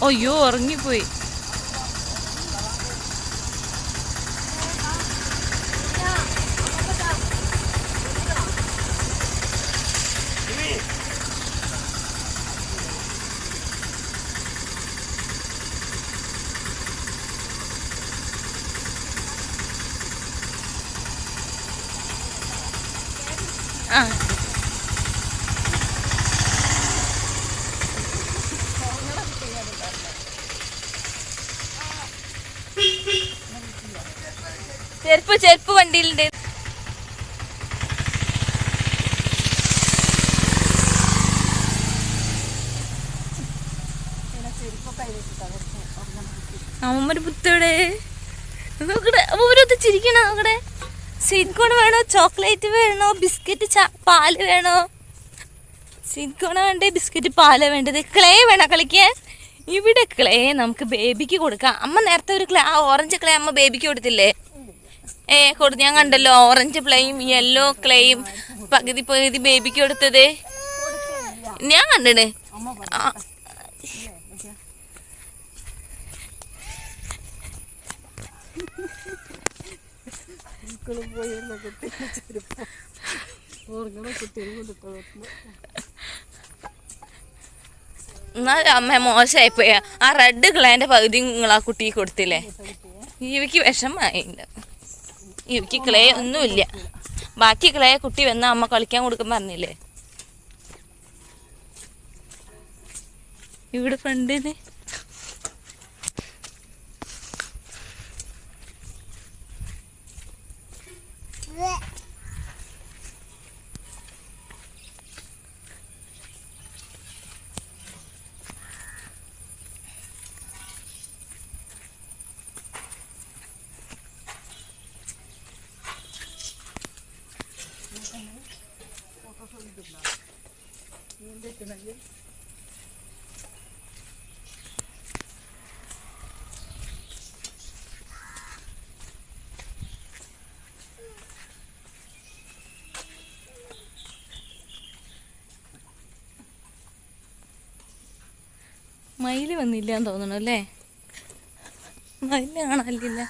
അയ്യോ ഉറങ്ങിപ്പോയി. ആ ചെരുപ്പ് വണ്ടിയിലുണ്ട്. അമ്മമ്മ പുത്തോടെ നോക്കടെ, ഓരോരുത്തർ ചിരിക്കണ നോക്കടെ. സ്വീറ്റ് കോൺ വേണോ, ചോക്ലേറ്റ് വേണോ, ബിസ്ക്കറ്റ് പാല് വേണോ? സ്വീറ്റ് കോൺ വേണ്ടേ, ബിസ്ക്കറ്റ് പാല് വേണ്ടത്. ക്ലേ വേണോ കളിക്കാൻ? ഇവിടെ ക്ലേ നമുക്ക് ബേബിക്ക് കൊടുക്കാം. അമ്മ നേരത്തെ ഒരു ക്ലേ, ആ ഓറഞ്ച് ക്ലേ അമ്മ ബേബിക്ക് കൊടുത്തില്ലേ? കൊടുത്തു, ഞാൻ കണ്ടല്ലോ. ഓറഞ്ച് ക്ലേയും യെല്ലോ ക്ലേയും പകുതി പകുതി ബേബിക്ക് കൊടുത്തത് ഞാൻ കണ്ടണ്. എന്നാ അമ്മ മോശമായിപ്പോയ. ആ റെഡ് ക്ലേന്റെ പകുതി നിങ്ങൾ ആ കുട്ടിക്ക് കൊടുത്തില്ലേ? ഇവയ്ക്ക് വിഷമായില്ല. ഇവയ്ക്ക് ക്ലേ ഒന്നുമില്ല. ബാക്കി ക്ലേ കുട്ടി വന്ന അമ്മ കളിക്കാൻ കൊടുക്കാൻ പറഞ്ഞില്ലേ? ഇവിടെ ഫ്രണ്ടിന് മയില് വന്നില്ലാന്ന് തോന്നണു അല്ലേ? മയില് കാണാനില്ല.